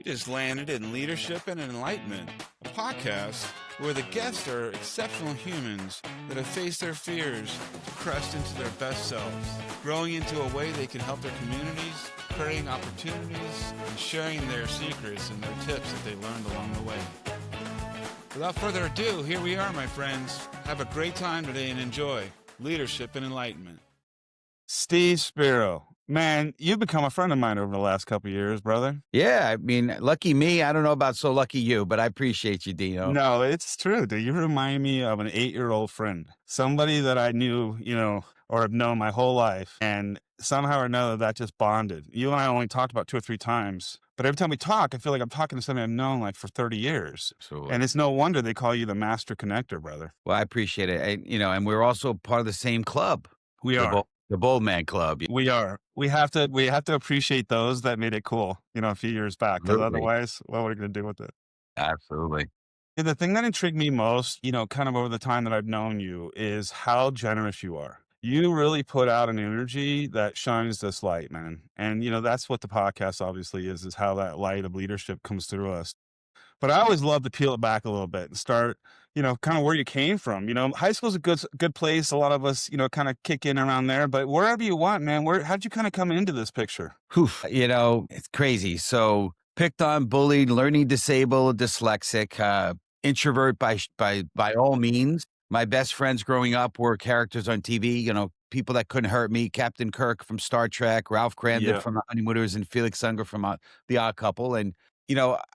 just landed in Leadership and Enlightenment, a podcast where the guests are exceptional humans that have faced their fears to crest into their best selves, growing into a way they can help their communities, creating opportunities, and sharing their secrets and their tips that they learned along the way. Without further ado, here we are, my friends. Have a great time today and enjoy Leadership and Enlightenment. Steve Spiro. Man, you've become a friend of mine over the last couple of years, brother. Yeah, I mean, lucky me. I don't know about so lucky you, but I appreciate you, DeanO. No, it's true, dude. You remind me of an 8-year-old friend, somebody that I knew, or have known my whole life. And somehow or another, that just bonded. You and I only talked about 2 or 3 times, but every time we talk, I feel like I'm talking to somebody I've known like for 30 years. Absolutely. And it's no wonder they call you the master connector, brother. Well, I appreciate it. And we're also part of the same club. We are. The Bold Man Club. We are. We have to appreciate those that made it cool, a few years back. Because otherwise, what are we going to do with it? Absolutely. And the thing that intrigued me most, kind of over the time that I've known you, is how generous you are. You really put out an energy that shines this light, man. And, that's what the podcast obviously is how that light of leadership comes through us. But I always love to peel it back a little bit and start, kind of where you came from. High school's a good place. A lot of us, kind of kick in around there. But wherever you want, man, how'd you kind of come into this picture? It's crazy. So picked on, bullied, learning disabled, dyslexic, introvert by all means. My best friends growing up were characters on TV, people that couldn't hurt me. Captain Kirk from Star Trek, Ralph Crandon from The Honeymooners, and Felix Unger from The Odd Couple. And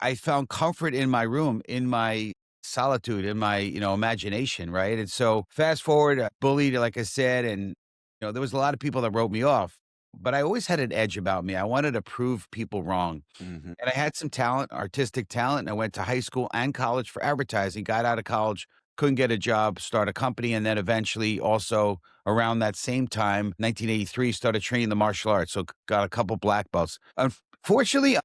I found comfort in my room, in my solitude, in my, imagination, right? And so fast forward, bullied, like I said, and, there was a lot of people that wrote me off, but I always had an edge about me. I wanted to prove people wrong. Mm-hmm. And I had some talent, artistic talent. And I went to high school and college for advertising, got out of college, couldn't get a job, start a company, and then eventually also around that same time, 1983, started training the martial arts. So got a couple black belts. Unfortunately,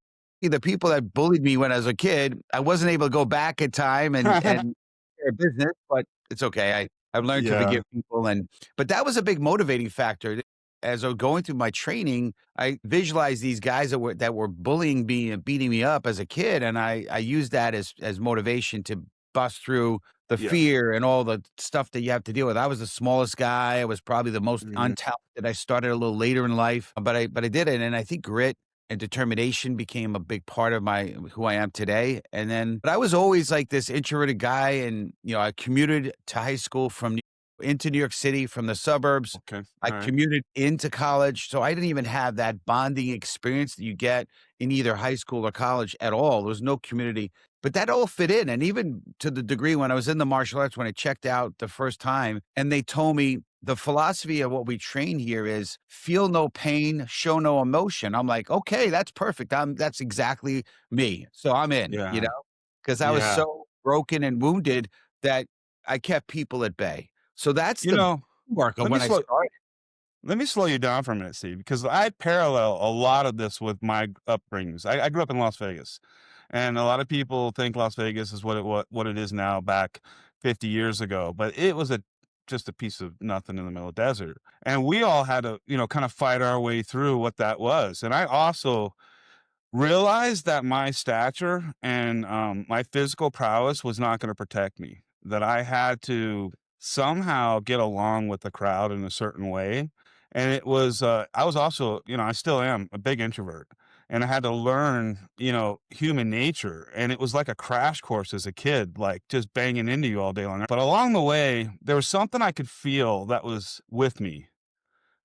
the people that bullied me when I was a kid, I wasn't able to go back in time and their business, but it's okay. I've learned to forgive people. But that was a big motivating factor. As I was going through my training, I visualized these guys that were bullying me and beating me up as a kid. And I used that as motivation to bust through the fear and all the stuff that you have to deal with. I was the smallest guy. I was probably the most untalented. I started a little later in life, but I did it. And I think grit and determination became a big part of who I am today. But I was always like this introverted guy. And, I commuted to high school into New York City from the suburbs. Okay. I commuted into college. So I didn't even have that bonding experience that you get in either high school or college at all. There was no community, but that all fit in. And even to the degree when I was in the martial arts, when I checked out the first time and they told me, the philosophy of what we train here is feel no pain, show no emotion. I'm like, okay, that's perfect. That's exactly me. So I'm in, because I was so broken and wounded that I kept people at bay. So that's the work of when I started. Let me slow you down for a minute, Steve, because I parallel a lot of this with my upbringings. I grew up in Las Vegas, and a lot of people think Las Vegas is what it is now back 50 years ago, but it was just a piece of nothing in the middle of the desert. And we all had to, kind of fight our way through what that was. And I also realized that my stature and my physical prowess was not going to protect me, that I had to somehow get along with the crowd in a certain way. And it was, I was also, I still am a big introvert. And I had to learn, human nature. And it was like a crash course as a kid, like just banging into you all day long. But along the way, there was something I could feel that was with me.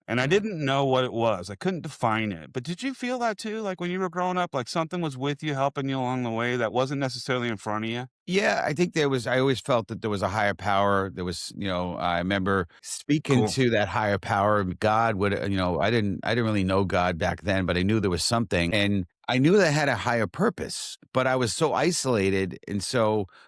And I didn't know what it was. I couldn't define it. But did you feel that too? Like when you were growing up, like something was with you, helping you along the way that wasn't necessarily in front of you? Yeah, I think I always felt that there was a higher power. There was, I remember speaking to that higher power. God would, I didn't really know God back then, but I knew there was something. And I knew that I had a higher purpose, but I was so isolated.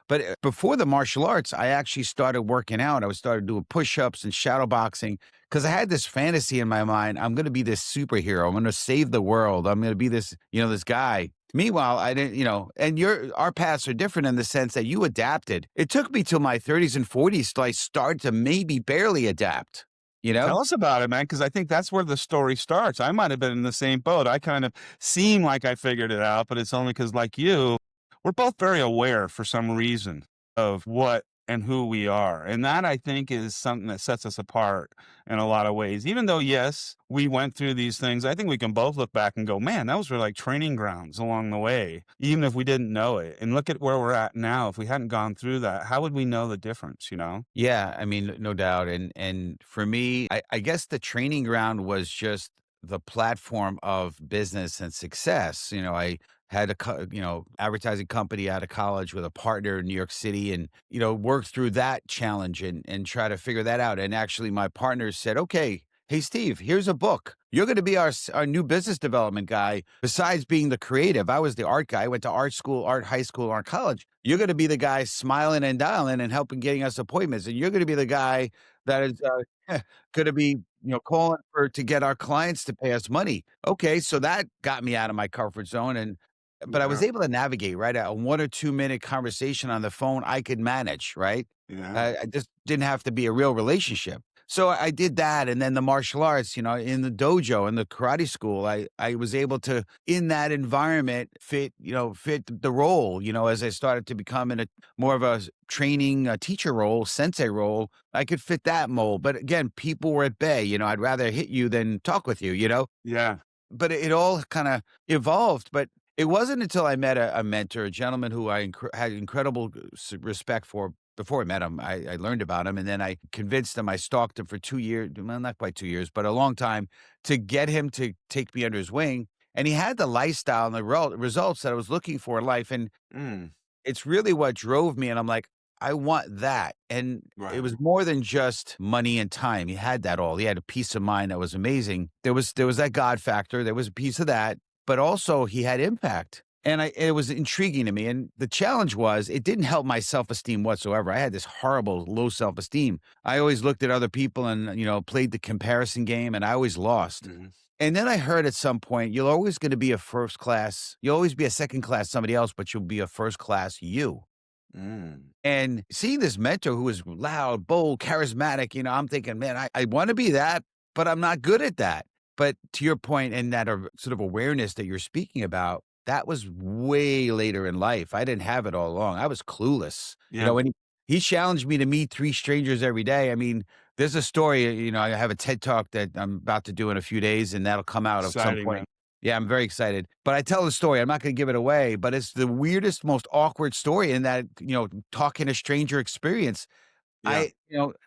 But before the martial arts, I actually started working out. I started doing push-ups and shadow boxing because I had this fantasy in my mind. I'm going to be this superhero. I'm going to save the world. I'm going to be this, this guy. Meanwhile, I didn't, and our paths are different in the sense that you adapted. It took me till my 30s and 40s till I started to maybe barely adapt. you know? Tell us about it, man, because I think that's where the story starts. I might have been in the same boat. I kind of seem like I figured it out, but it's only because, like you, we're both very aware for some reason of what and who we are. And that I think is something that sets us apart in a lot of ways. Even though, yes, we went through these things, I think we can both look back and go, man, those were like training grounds along the way, even if we didn't know it. And look at where we're at now. If we hadn't gone through that, how would we know the difference, you know? Yeah, I mean, no doubt. And for me, I guess the training ground was just the platform of business and success. I had advertising company out of college with a partner in New York City, and worked through that challenge and try to figure that out. And actually, my partner said, "Okay, hey Steve, here's a book. You're going to be our new business development guy. Besides being the creative, I was the art guy. I went to art school, art high school, art college. You're going to be the guy smiling and dialing and helping getting us appointments. And you're going to be the guy that is going to be calling for to get our clients to pay us money." Okay, so that got me out of my comfort zone, and but I was Yeah. able to navigate, right? A 1 or 2 minute conversation on the phone, I could manage, right? Yeah. I just didn't have to be a real relationship. So I did that, and then the martial arts, in the dojo and the karate school, I was able to, in that environment, fit the role. As I started to become in a more of a training teacher role, sensei role, I could fit that mold. But again, people were at bay. I'd rather hit you than talk with you. Yeah. But it all kind of evolved. But it wasn't until I met a mentor, a gentleman who I had incredible respect for. Before I met him, I learned about him, and then I convinced him. I stalked him for 2 years, well, not quite 2 years, but a long time, to get him to take me under his wing. And he had the lifestyle and the results that I was looking for in life. And Mm, it's really what drove me, and I'm like, "I want that." And it right. was more than just money and time. He had that all. He had a peace of mind that was amazing. There was that God factor, there was a piece of that, but also he had impact. And it was intriguing to me, and the challenge was it didn't help my self-esteem whatsoever. I had this horrible low self-esteem. I always looked at other people and, played the comparison game, and I always lost. Mhm. And then I heard at some point, you'll always be a second class somebody else, but you'll be a first class you. Mm, And seeing this mentor who was loud, bold, charismatic, I'm thinking, man, I want to be that, but I'm not good at that. But to your point, and that sort of awareness that you're speaking about, that was way later in life. I didn't have it all along. I was clueless. yeah. And he challenged me to meet three strangers every day. I mean, there's a story, I have a TED talk that I'm about to do in a few days, and that'll come out at some Exciting, point. man. Yeah, I'm very excited. But I tell the story. I'm not going to give it away, but it's the weirdest, most awkward story in that, talking a stranger experience. Yeah.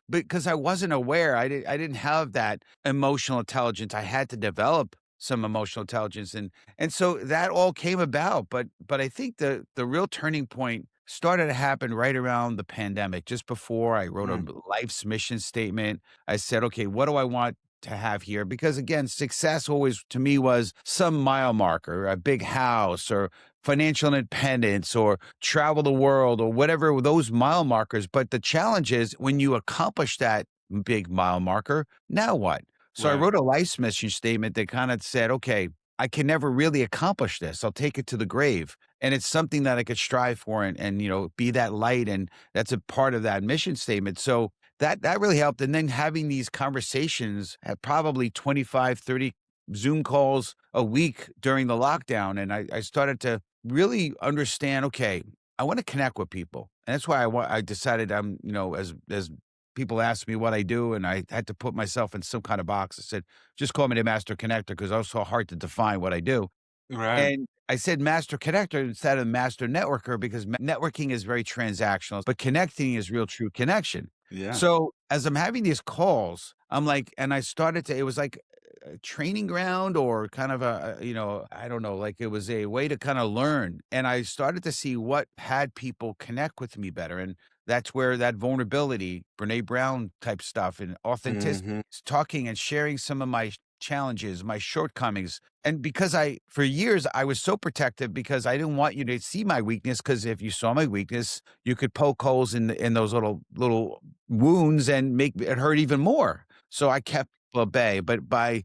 Because I wasn't aware. I didn't have that emotional intelligence. I had to develop some emotional intelligence, and so that all came about. But I think the real turning point started to happen right around the pandemic, just before I wrote a Mm, life's mission statement. I said, okay, what do I want to have here? Because again, success always to me was some mile marker, a big house or financial independence or travel the world or whatever those mile markers. But the challenge is when you accomplish that big mile marker, now what? So I right. wrote a life mission statement that kind of said, okay, I can never really accomplish this. I'll take it to the grave. And it's something that I could strive for and be that light. And that's a part of that mission statement. So that really helped. And then having these conversations at probably 25, 30 Zoom calls a week during the lockdown. And I started to really understand, okay, I want to connect with people. And that's why I decided as people ask me what I do, and I had to put myself in some kind of box. I said, just call me the master connector because I was so hard to define what I do. Right. And I said master connector instead of master networker because networking is very transactional, but connecting is real true connection. Yeah. So as I'm having these calls, I'm like, and I started to, it was like a training ground or kind of I don't know, like it was a way to kind of learn. And I started to see what had people connect with me better. And that's where that vulnerability, Brene Brown type stuff and authenticity, Mhm. talking and sharing some of my challenges, my shortcomings. And because for years, I was so protective because I didn't want you to see my weakness. Because if you saw my weakness, you could poke holes in those little wounds and make it hurt even more. So I kept people at bay. But by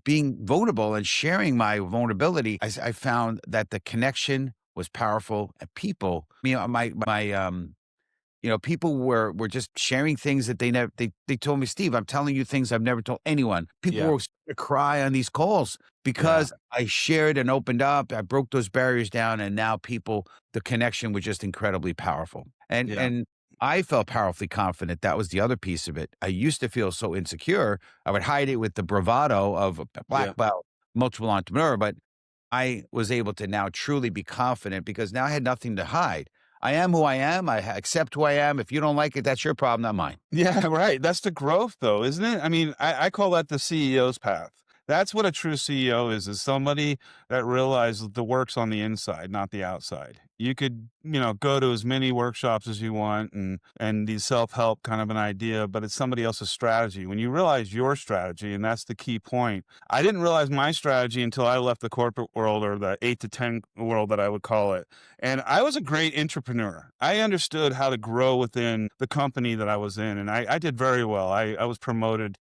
being vulnerable and sharing my vulnerability, I found that the connection was powerful. And people, People were just sharing things that they told me, "Steve, I'm telling you things I've never told anyone." People Yeah. were starting to cry on these calls Yeah. because I shared and opened up. I broke those barriers down, and now the connection was just incredibly powerful. Yeah. And I felt powerfully confident. That was the other piece of it. I used to feel so insecure. I would hide it with the bravado of a Yeah. black belt, multiple entrepreneur, but I was able to now truly be confident because now I had nothing to hide. I am who I am. Accept who I am. If you don't like it, that's your problem, not mine. Yeah, right. That's the growth though, isn't it? I mean, I call that the CEO's path. That's what a true CEO is somebody that realizes the work's on the inside, not the outside. You could, go to as many workshops as you want and these self-help kind of an idea, but it's somebody else's strategy. When you realize your strategy, and that's the key point. I didn't realize my strategy until I left the corporate world, or the 8 to 10 world that I would call it. And I was a great entrepreneur. I understood how to grow within the company that I was in, and I did very well. I was promoted,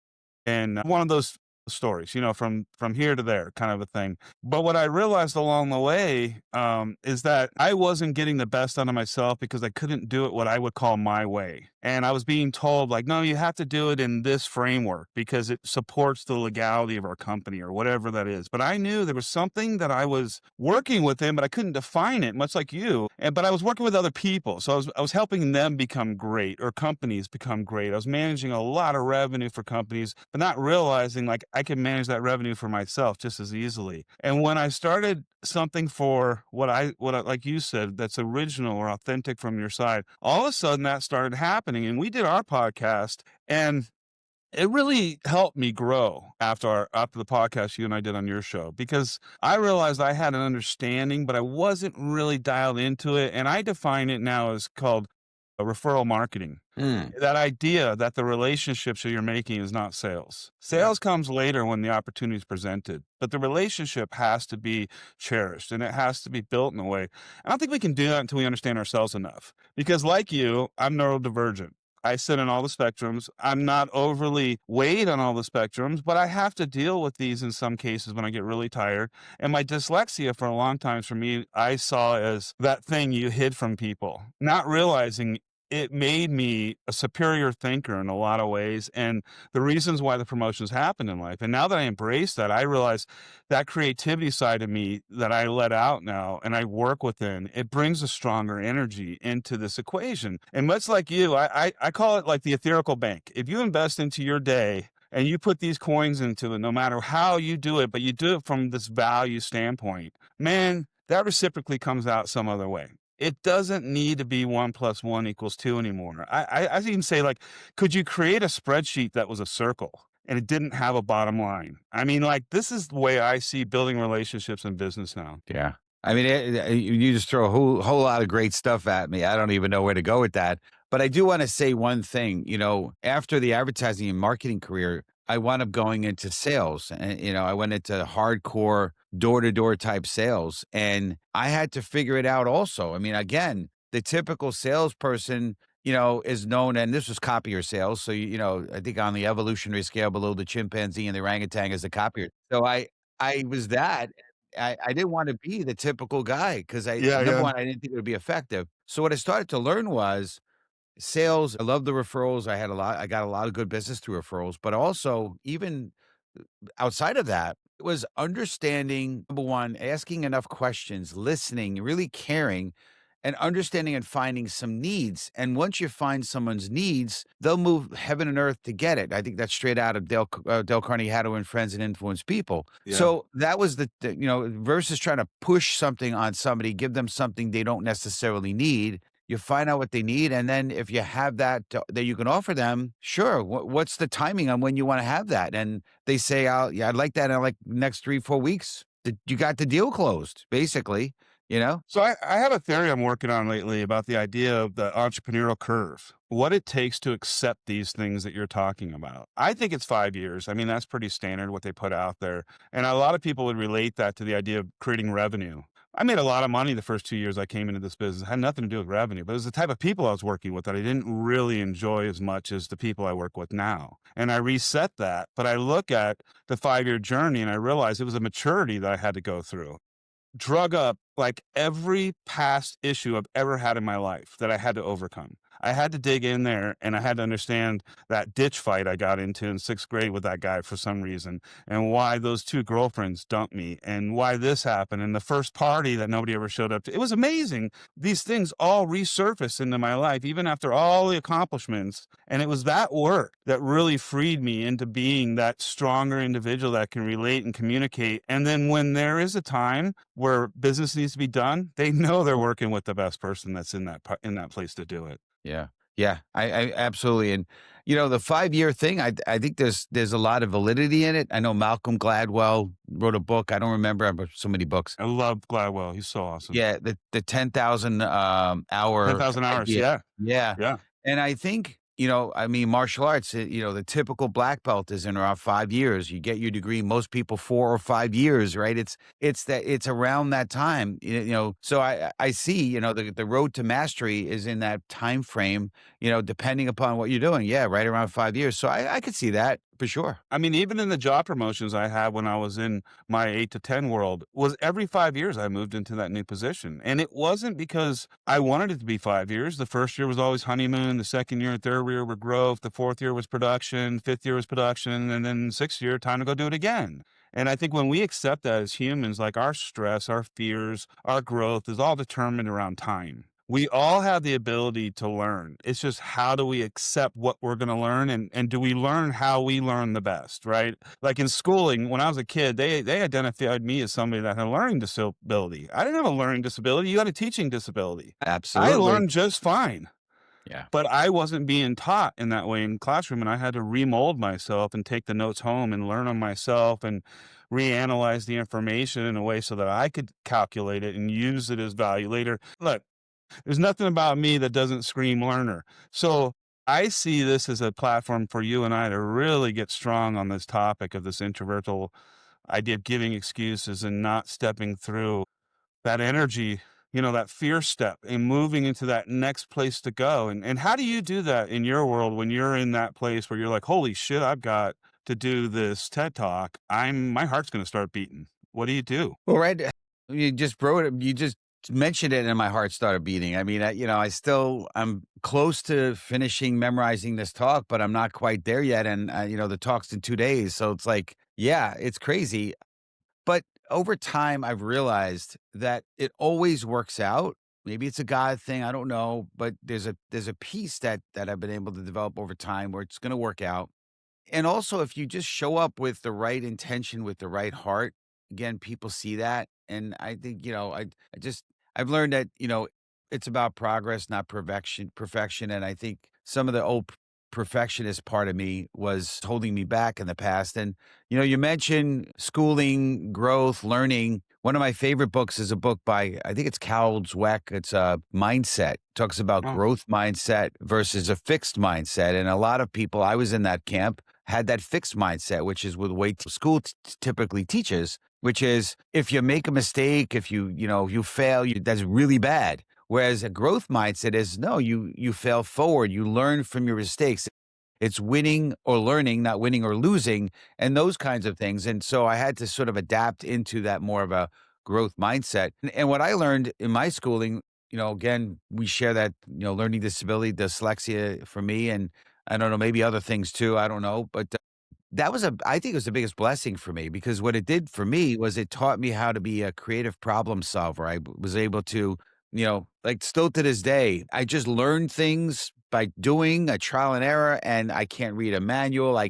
and one of those stories, from here to there kind of a thing. But what I realized along the way, is that I wasn't getting the best out of myself because I couldn't do it what I would call my way. And I was being told, like, no, you have to do it in this framework because it supports the legality of our company or whatever that is. But I knew there was something that I was working within, but I couldn't define it, much like you. But I was working with other people. So I was helping them become great, or companies become great. I was managing a lot of revenue for companies, but not realizing like I could manage that revenue for myself just as easily. And when I started something for like you said, that's original or authentic from your side, all of a sudden that started happening. And we did our podcast, and it really helped me grow after the podcast you and I did on your show, because I realized I had an understanding, but I wasn't really dialed into it. And I define it now as called a referral marketing. Mm, That idea that the relationships that you're making is not sales. yeah. Sales comes later when the opportunity is presented, but the relationship has to be cherished and it has to be built in a way. I don't think we can do that until we understand ourselves enough. Because, like you, I'm neurodivergent. I sit in all the spectrums. I'm not overly weighed on all the spectrums, but I have to deal with these in some cases when I get really tired. And my dyslexia, for a long time, for me, I saw as that thing you hid from people, not realizing it made me a superior thinker in a lot of ways, and the reasons why the promotions happened in life. And now that I embrace that, I realize that creativity side of me that I let out now and I work within, it brings a stronger energy into this equation. And much like you, I call it like the etherical bank. If you invest into your day and you put these coins into it, no matter how you do it, but you do it from this value standpoint, man, that reciprocally comes out some other way. It doesn't need to be 1 + 1 = 2 anymore. I even say, like, could you create a spreadsheet that was a circle and it didn't have a bottom line? I mean, like, this is the way I see building relationships in business now. Yeah. I mean, you just throw a whole lot of great stuff at me. I don't even know where to go with that. But I do want to say one thing. After the advertising and marketing career, I wound up going into sales, and I went into hardcore door to door type sales, and I had to figure it out. Also, I mean, again, the typical salesperson, is known, and this was copier sales. So I think on the evolutionary scale, below the chimpanzee and the orangutan is the copier. So I was that. I didn't wanna be the typical guy because Yeah, number yeah. 1, I didn't think it would be effective. So what I started to learn was sales. I love the referrals. I got a lot of good business through referrals, but also even outside of that, it was understanding, number 1, asking enough questions, listening, really caring, and understanding and finding some needs. And once you find someone's needs, they'll move heaven and earth to get it. I think that's straight out of Dale Carnegie, How to Win Friends and Influence People. Yeah. So that was versus trying to push something on somebody, give them something they don't necessarily need. You find out what they need, and then if you have that you can offer them, sure. What's the timing on when you want to have that? And they say, yeah, I'd like that in like next 3-4 weeks. You got the deal closed, basically. You know? So I have a theory I'm working on lately about the idea of the entrepreneurial curve, what it takes to accept these things that you're talking about. I think it's 5 years. I mean, that's pretty standard what they put out there. And a lot of people would relate that to the idea of creating revenue. I made a lot of money the first 2 years I came into this business. It had nothing to do with revenue, but it was the type of people I was working with that I didn't really enjoy as much as the people I work with now. And I reset that, but I look at the 5-year journey and I realize it was a maturity that I had to go through, drug up like every past issue I've ever had in my life that I had to overcome. I had to dig in there and I had to understand that ditch fight I got into in 6th grade with that guy for some reason, and why those 2 girlfriends dumped me, and why this happened, and the first party that nobody ever showed up to. It was amazing. These things all resurfaced into my life even after all the accomplishments, and it was that work that really freed me into being that stronger individual that can relate and communicate. And then when there is a time where business needs to be done, they know they're working with the best person that's in that place to do it. Yeah. Yeah, I absolutely, and, the 5-year thing, I think there's a lot of validity in it. I know Malcolm Gladwell wrote a book, I don't remember, but so many books. I love Gladwell. He's so awesome. Yeah, the 10,000, hour 10,000 hours. idea. Yeah. Yeah, Yeah. and I think, I mean, martial arts, the typical black belt is in around 5 years. You get your degree, most people 4 or 5 years, right? It's around that time, so I see, the road to mastery is in that time frame, depending upon what you're doing. Yeah, right around 5 years. So I could see that for sure. I mean, even in the job promotions I had when I was in my 8 to 10 world, was every 5 years I moved into that new position. And it wasn't because I wanted it to be 5 years. The first year was always honeymoon, the second year and third year were growth, the fourth year was production, fifth year was production, and then sixth year, time to go do it again. And I think when we accept that as humans, like our stress, our fears, our growth is all determined around time. We all have the ability to learn. It's just how do we accept what we're going to learn, and do we learn how we learn the best, right? Like in schooling, when I was a kid, they identified me as somebody that had a learning disability. I didn't have a learning disability. You had a teaching disability. I Absolutely. learned just fine, Yeah. but I wasn't being taught in that way in classroom, and I had to remold myself and take the notes home and learn on myself and reanalyze the information in a way so that I could calculate it and use it as value later. Look, there's nothing about me that doesn't scream learner. So I see this as a platform for you and I to really get strong on this topic of this introverted idea of giving excuses and not stepping through that energy, that fear step and moving into that next place to go. And how do you do that in your world when you're in that place where you're like, holy shit, I've got to do this TED talk. My heart's going to start beating. What do you do? Well, right. You just mentioned it and my heart started beating. I mean, I'm close to finishing memorizing this talk, but I'm not quite there yet. And, the talk's in 2 days. So it's like, yeah, it's crazy. But over time, I've realized that it always works out. Maybe it's a God thing. I don't know, but there's a piece that I've been able to develop over time where it's going to work out. And also, if you just show up with the right intention, with the right heart, again, people see that. And I think, I've learned that, it's about progress, not perfection. And I think some of the old perfectionist part of me was holding me back in the past. And, you mentioned schooling, growth, learning. One of my favorite books is a book by, I think it's Cal Dweck. It's a mindset, talks about Oh, growth mindset versus a fixed mindset. And a lot of people, I was in that camp, had that fixed mindset, which is with the way school typically teaches, which is if you make a mistake, if you fail, that's really bad. Whereas a growth mindset is no, you fail forward, you learn from your mistakes. It's winning or learning, not winning or losing, and those kinds of things. And so I had to sort of adapt into that more of a growth mindset. And what I learned in my schooling, again, we share that, learning disability, dyslexia for me, and I don't know, maybe other things too. I don't know, but I think it was the biggest blessing for me because what it did for me was it taught me how to be a creative problem solver. Was able to, like still to this day, I just learned things by doing a trial and error and I can't read a manual. I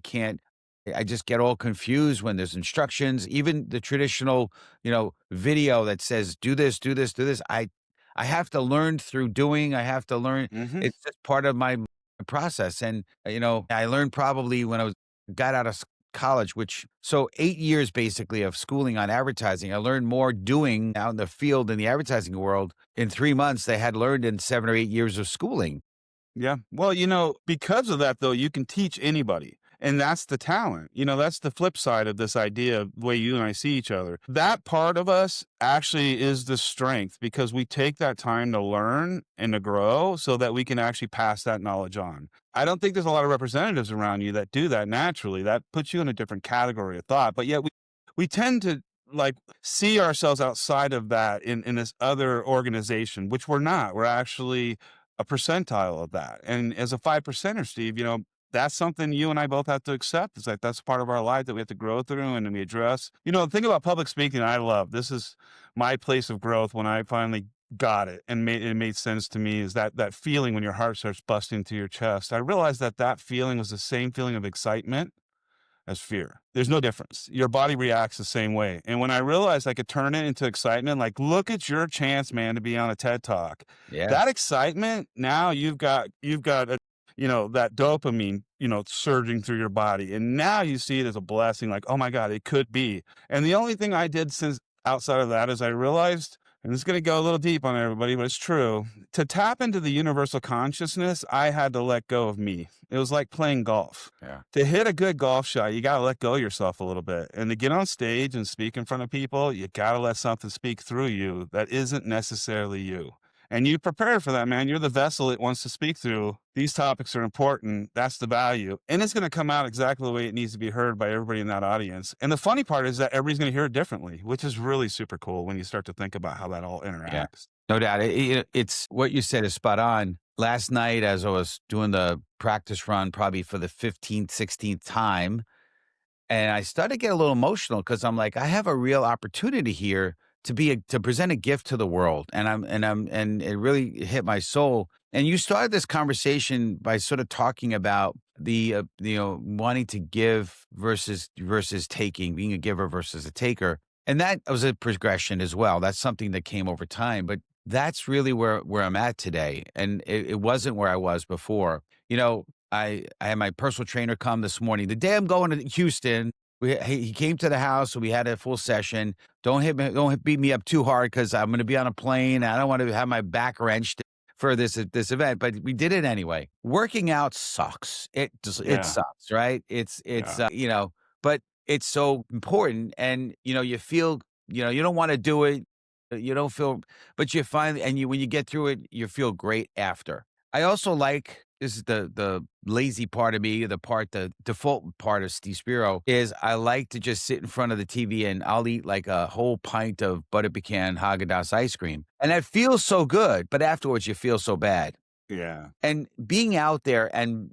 just get all confused when there's instructions, even the traditional, video that says do this, do this, do this. I have to learn through doing. I have to learn. hmm It's just part of my process. And, I learned probably when I got out of college, which so 8 years basically of schooling on advertising. I learned more doing out in the field in the advertising world in 3 months they had learned in 7 or 8 years of schooling. Yeah. Well, because of that, though, you can teach anybody. And that's the talent. That's the flip side of this idea of the way you and I see each other. That part of us actually is the strength because we take that time to learn and to grow so that we can actually pass that knowledge on. I don't think there's a lot of representatives around you that do that naturally. That puts you in a different category of thought. But yet we tend to like see ourselves outside of that in this other organization, which we're not. We're actually a percentile of that. And as a 5 percenter, Steve, that's something you and I both have to accept. It's like that's part of our life that we have to grow through and we address. The thing about public speaking I love, this is my place of growth when I finally got it and it made sense to me, is that feeling when your heart starts busting to your chest. I realized that feeling was the same feeling of excitement as fear. There's no difference. Your body reacts the same way. And when I realized I could turn it into excitement, like, look at your chance, man, to be on a TED Talk. Yeah. That excitement, now you've got that dopamine, surging through your body. And now you see it as a blessing, like, oh my God, it could be. And the only thing I did since outside of that is I realized, and it's going to go a little deep on everybody, but it's true. To tap into the universal consciousness, I had to let go of me. It was like playing golf. Yeah. To hit a good golf shot, you got to let go of yourself a little bit. And to get on stage and speak in front of people, you got to let something speak through you that isn't necessarily you. And you prepare for that, man. You're the vessel it wants to speak through. These topics are important. That's the value. And it's going to come out exactly the way it needs to be heard by everybody in that audience. And the funny part is that everybody's going to hear it differently, which is really super cool when you start to think about how that all Yeah. interacts. No doubt. It's what you said is spot on. Last night, as I was doing the practice run, probably for the 15th, 16th time, and I started to get a little emotional because I'm like, I have a real opportunity here to present a gift to the world, and it really hit my soul. And you started this conversation by sort of talking about the wanting to give versus taking, being a giver versus a taker, and that was a progression as well. That's something that came over time, but that's really where I'm at today, and it wasn't where I was before. I had my personal trainer come this morning. The day I'm going to Houston, he came to the house, so we had a full session. Don't beat me up too hard because I'm going to be on a plane. I don't want to have my back wrenched for this event, but we did it anyway. Working out sucks. It Yeah. sucks, right? Yeah. But it's so important, and you feel you don't want to do it. You don't feel, but you finally, and when you get through it, you feel great after. I also like, this is the lazy part of me, the default part of Steve Spiro, is I like to just sit in front of the TV and I'll eat like a whole pint of butter pecan Haagen-Dazs ice cream. And that feels so good, but afterwards you feel so bad. Yeah. And being out there and,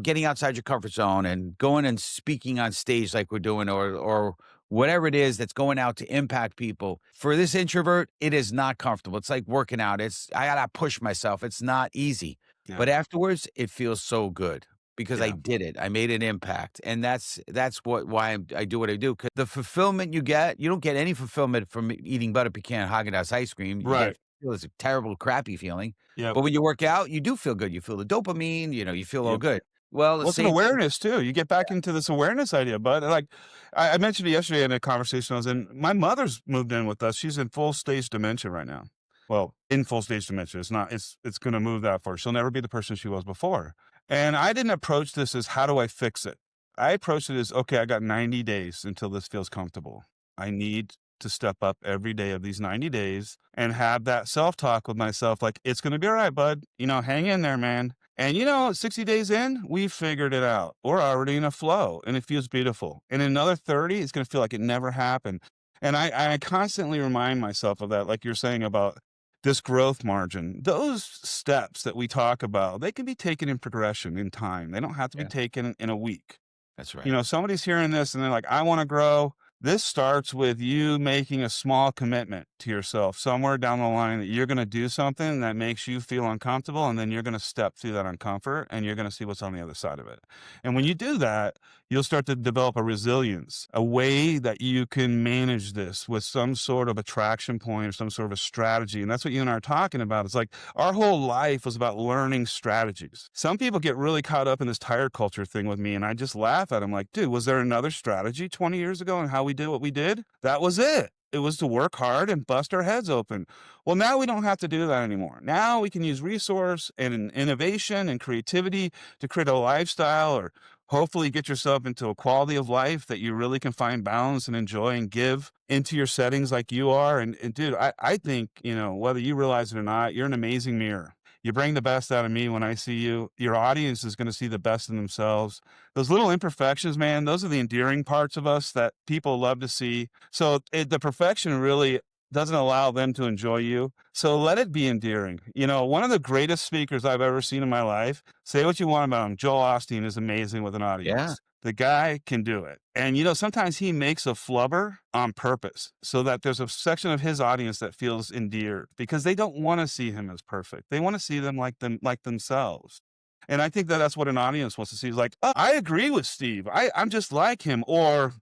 getting outside your comfort zone and going and speaking on stage like we're doing, or whatever it is that's going out to impact people. For this introvert, it is not comfortable. It's like working out. I gotta push myself. It's not easy. Yeah. But afterwards, it feels so good because I Yeah. did it. I made an impact. And that's why I do what I do. 'Cause the fulfillment you don't get any fulfillment from eating butter pecan Haagen-Dazs ice cream. You Right. feel this terrible, crappy feeling. Yep. But when you work out, you do feel good. You feel the dopamine, you feel all Yep. good. Well, the Well, it's an same thing. awareness too. You get back into this awareness idea, but like I mentioned it yesterday in a conversation I was in. My mother's moved in with us. She's in full stage dementia right now. Well, in full stage dementia. It's not, it's going to move that far. She'll never be the person she was before. And I didn't approach this as how do I fix it? I approached it as, okay, I got 90 days until this feels comfortable. I need to step up every day of these 90 days and have that self-talk with myself. Like, it's going to be all right, bud. Hang in there, man. And 60 days in, we figured it out. We're already in a flow and it feels beautiful. And in another 30, it's going to feel like it never happened. And I constantly remind myself of that, like you're saying about this growth margin. Those steps that we talk about, they can be taken in progression in time. They don't have to be Yeah, taken in a week. that's right. Somebody's hearing this and they're like, I want to grow. This starts with you making a small commitment to yourself somewhere down the line that you're going to do something that makes you feel uncomfortable. And then you're going to step through that uncomfort and you're going to see what's on the other side of it. And when you do that, you'll start to develop a resilience, a way that you can manage this with some sort of attraction point or some sort of a strategy. And that's what you and I are talking about. It's like our whole life was about learning strategies. Some people get really caught up in this tire culture thing with me. And I just laugh at them like, dude, was there another strategy 20 years ago and how we did what we did? That was it. It was to work hard and bust our heads open. Well, now we don't have to do that anymore. Now we can use resource and innovation and creativity to create a lifestyle, or hopefully get yourself into a quality of life that you really can find balance and enjoy and give into your settings like you are. And dude, I think, whether you realize it or not, you're an amazing mirror. You bring the best out of me when I see you. Your audience is going to see the best in themselves. Those little imperfections, man, those are the endearing parts of us that people love to see. So the perfection really doesn't allow them to enjoy you. So let it be endearing. One of the greatest speakers I've ever seen in my life, say what you want about him, Joel Osteen is amazing with an Yeah. audience. The guy can do it. And, sometimes he makes a flubber on purpose so that there's a section of his audience that feels endeared because they don't want to see him as perfect. They want to see them like themselves. And I think that that's what an audience wants to see is like, oh, I agree with Steve. I'm just like him. Or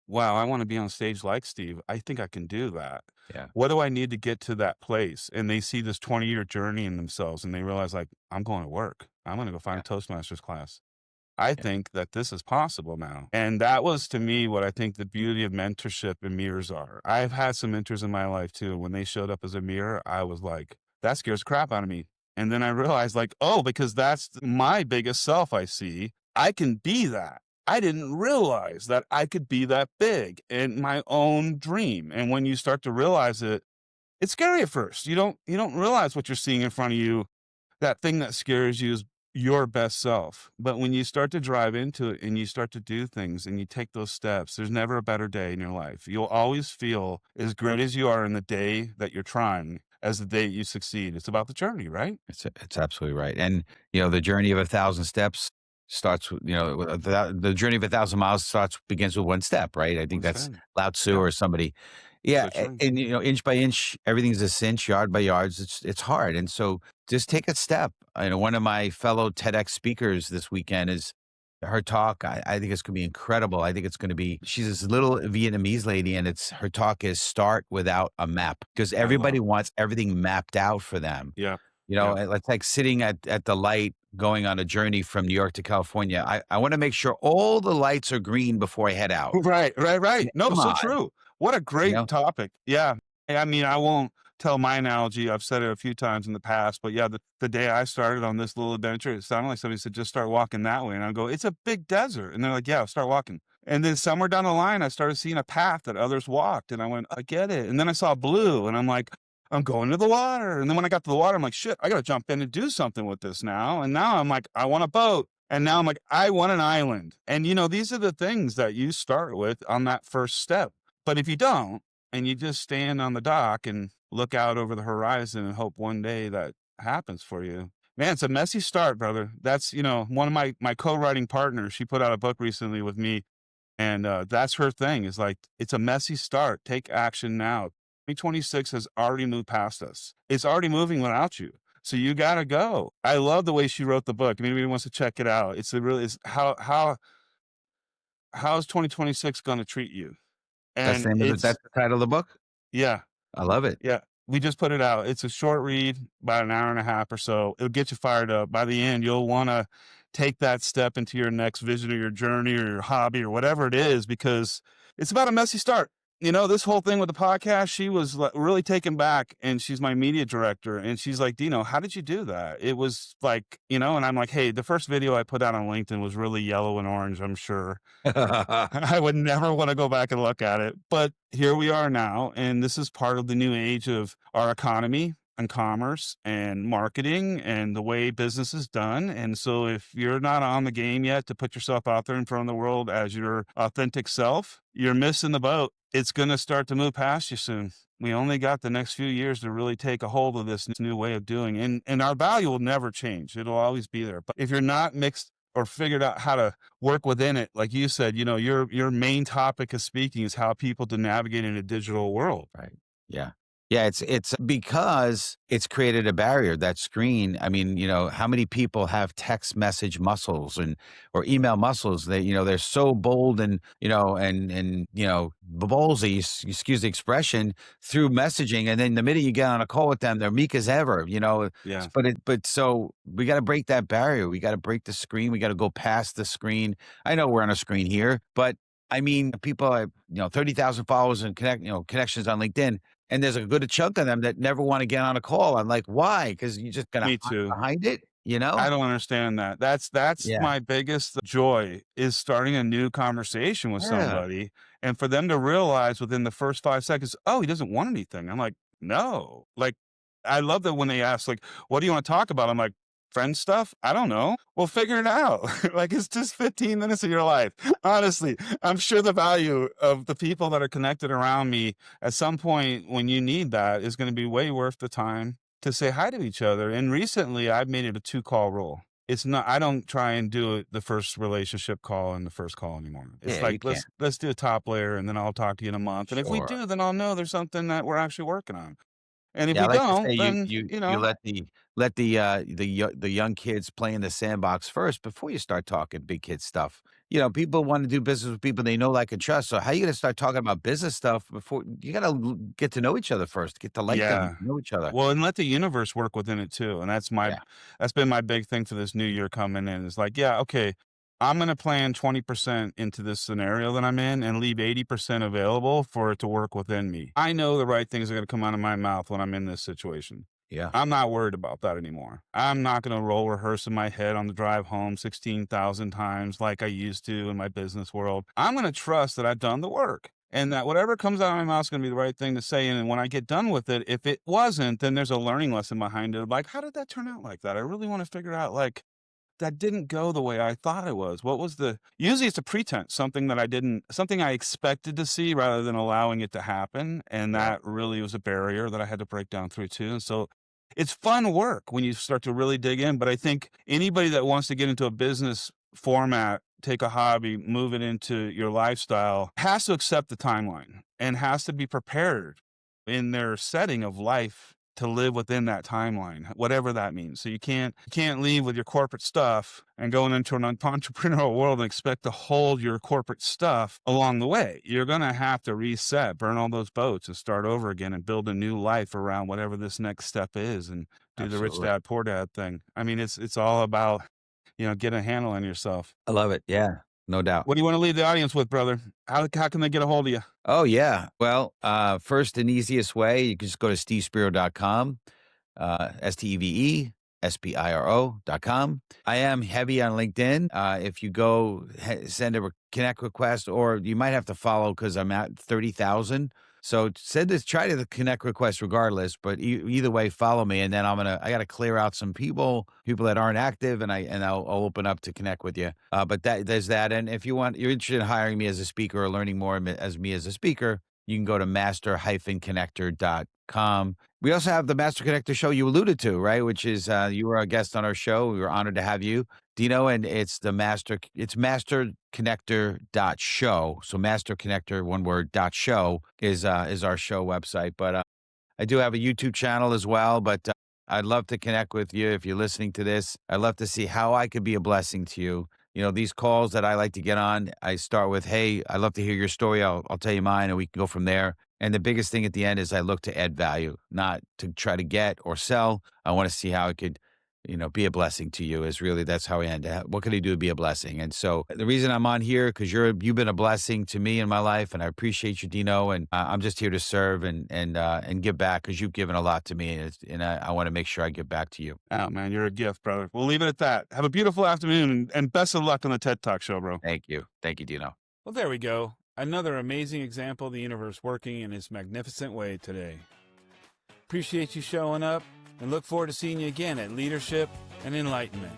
wow, I wanna be on stage like Steve. I think I can do that. Yeah. What do I need to get to that place? And they see this 20-year journey in themselves, and they realize, like, "I'm going to work. I'm gonna go find Yeah. a Toastmasters class. I Yeah. think that this is possible now." And that was, to me, what I think the beauty of mentorship and mirrors are. I've had some mentors in my life too. When they showed up as a mirror, I was like, "That scares the crap out of me." And then I realized, like, "Oh, because that's my biggest self I see. I can be that." I didn't realize that I could be that big in my own dream. And when you start to realize it, it's scary at first. You don't realize what you're seeing in front of you. That thing that scares you is your best self. But when you start to drive into it and you start to do things and you take those steps, there's never a better day in your life. You'll always feel as great as you are in the day that you're trying as the day you succeed. It's about the journey, right? It's absolutely right. And, the journey of 1,000 steps starts with, the journey of 1,000 miles begins with one step, right? I think One that's thing. Lao Tzu Yeah, or somebody. Yeah. so true. And, inch by inch, everything's a cinch, yard by yards. It's hard. And so just take a step. One of my fellow TEDx speakers this weekend is her talk. I think it's going to be incredible. I think it's going to be, she's this little Vietnamese lady, and her talk is start without a map because I everybody love. wants everything mapped out for them. Yeah, yeah. And it's like sitting at the light going on a journey from New York to California. I wanna make sure all the lights are green before I head out. Right, right, right. No, Come so on, true. What a you great know? topic. Yeah. I mean, I won't tell my analogy. I've said it a few times in the past, but yeah, the day I started on this little adventure, it sounded like somebody said, just start walking that way. And I go, it's a big desert. And they're like, yeah, start walking. And then somewhere down the line, I started seeing a path that others walked. And I went, I get it. And then I saw blue and I'm like, I'm going to the water. And then when I got to the water, I'm like, shit, I got to jump in and do something with this now. And now I'm like, I want a boat. And now I'm like, I want an island. And these are the things that you start with on that first step. But if you don't, and you just stand on the dock and look out over the horizon and hope one day that happens for you, man, it's a messy start, brother. That's, one of my co-writing partners, she put out a book recently with me. And that's her thing is like, it's a messy start. Take action now. 2026 has already moved past us. It's already moving without you. So you got to go. I love the way she wrote the book. If anybody wants to check it out, it's a really, is how's 2026 going to treat you? And That's the title of the book? yeah, I love it. yeah. We just put it out. It's a short read, about an hour and a half or so. It'll get you fired up. By the end, you'll want to take that step into your next vision or your journey or your hobby or whatever it is, because it's about a messy start. This whole thing with the podcast, she was really taken back, and she's my media director. And she's like, Dino, how did you do that? It was like, and I'm like, hey, the first video I put out on LinkedIn was really yellow and orange, I'm sure. I would never want to go back and look at it. But here we are now. And this is part of the new age of our economy and commerce and marketing and the way business is done. And so if you're not on the game yet to put yourself out there in front of the world as your authentic self, you're missing the boat. It's going to start to move past you soon. We only got the next few years to really take a hold of this new way of doing. And our value will never change. It'll always be there. But if you're not mixed or figured out how to work within it, like you said, your main topic of speaking is how people to navigate in a digital world. Right. Yeah. Yeah, it's because it's created a barrier, that screen. I mean, how many people have text message muscles or email muscles? They're so bold and, ballsy, excuse the expression, through messaging. And then the minute you get on a call with them, they're meek as ever. Yeah. But so we got to break that barrier. We got to break the screen. We got to go past the screen. I know we're on a screen here, but I mean, people have, 30,000 followers and connections on LinkedIn. And there's a good chunk of them that never want to get on a call. I'm like, why? Because you're just gonna Me hide too. behind it, you I know? don't understand that. That's Yeah. my biggest joy is starting a new conversation with Yeah. somebody and for them to realize within the first 5 seconds, oh, he doesn't want anything. I'm like, no. Like, I love that when they ask, like, what do you want to talk about? I'm like, Friend stuff? I don't know. We'll figure it out. Like, it's just 15 minutes of your life. Honestly, I'm sure the value of the people that are connected around me at some point when you need that is going to be way worth the time to say hi to each other. And recently, I've made it a 2-call rule. It's not, I don't try and do it the first relationship call and the first call anymore. It's Yeah, you like, can't. let's do a top layer and then I'll talk to you in a month. And if we Sure. do, then I'll know there's something that we're actually working on. And if Yeah, I we like to say don't, you then, you you you know, let the young kids play in the sandbox first before you start talking big kid stuff. You know, people wanna do business with people they know, like, and trust, so how you gonna start talking about business stuff before you gotta get to know each other first, get to like them, yeah. know each other. Well, and let the universe work within it too. And Yeah, that's been my big thing for this new year coming in. It's like, yeah, okay, I'm going to plan 20% into this scenario that I'm in and leave 80% available for it to work within me. I know the right things are going to come out of my mouth when I'm in this situation. yeah, I'm not worried about that anymore. I'm not going to roll rehearse in my head on the drive home 16,000 times like I used to in my business world. I'm going to trust that I've done the work and that whatever comes out of my mouth is going to be the right thing to say. And when I get done with it, if it wasn't, then there's a learning lesson behind it. Like, how did that turn out like that? I really want to figure out, like, that didn't go the way I thought it was. What was the usually it's a pretense, something that I didn't something I expected to see rather than allowing it to happen, and yeah, that really was a barrier that I had to break down through too. And so it's fun work when you start to really dig in, but I think anybody that wants to get into a business format, take a hobby, move it into your lifestyle, has to accept the timeline and has to be prepared in their setting of life to live within that timeline, whatever that means. So you can't leave with your corporate stuff and going into an entrepreneurial world and expect to hold your corporate stuff along the way. You're gonna have to reset, burn all those boats, and start over again and build a new life around whatever this next step is, and do the rich absolutely. dad poor dad thing. I mean, it's all about getting a handle on yourself. I love it, yeah, no doubt. What do you want to leave the audience with, brother? How can they get a hold of you? Oh, yeah. Well, first and easiest way, you can just go to stevespiro.com, STEVESPIRO.com. I am heavy on LinkedIn. If you go send a connect request, or you might have to follow because I'm at 30,000. So send this, try to connect request regardless, but either way, follow me. And then I got to clear out some people that aren't active, and I'll open up to connect with you. But there's that. And if you're interested in hiring me as a speaker or learning more as me as a speaker, you can go to master-connector.com. We also have the Master Connector show you alluded to, right? Which is, you were a guest on our show. We were honored to have you, Dino, and it's masterconnector.show. So Master Connector, one word, .show is our show website. But I do have a YouTube channel as well, but I'd love to connect with you if you're listening to this. I'd love to see how I could be a blessing to you. You know, these calls that I like to get on, I start with, "Hey, I'd love to hear your story. I'll tell you mine, and we can go from there." And the biggest thing at the end is I look to add value, not to try to get or sell. I want to see how I could, be a blessing to you. Is really that's how I end. What can I do to be a blessing? And so the reason I'm on here because you've been a blessing to me in my life, and I appreciate you, Dino. And I'm just here to serve and give back because you've given a lot to me, and I want to make sure I give back to you. Oh man, you're a gift, brother. We'll leave it at that. Have a beautiful afternoon and best of luck on the TED Talk show, bro. Thank you, Dino. Well, there we go. Another amazing example of the universe working in its magnificent way today. Appreciate you showing up and look forward to seeing you again at Leadership and Enlightenment.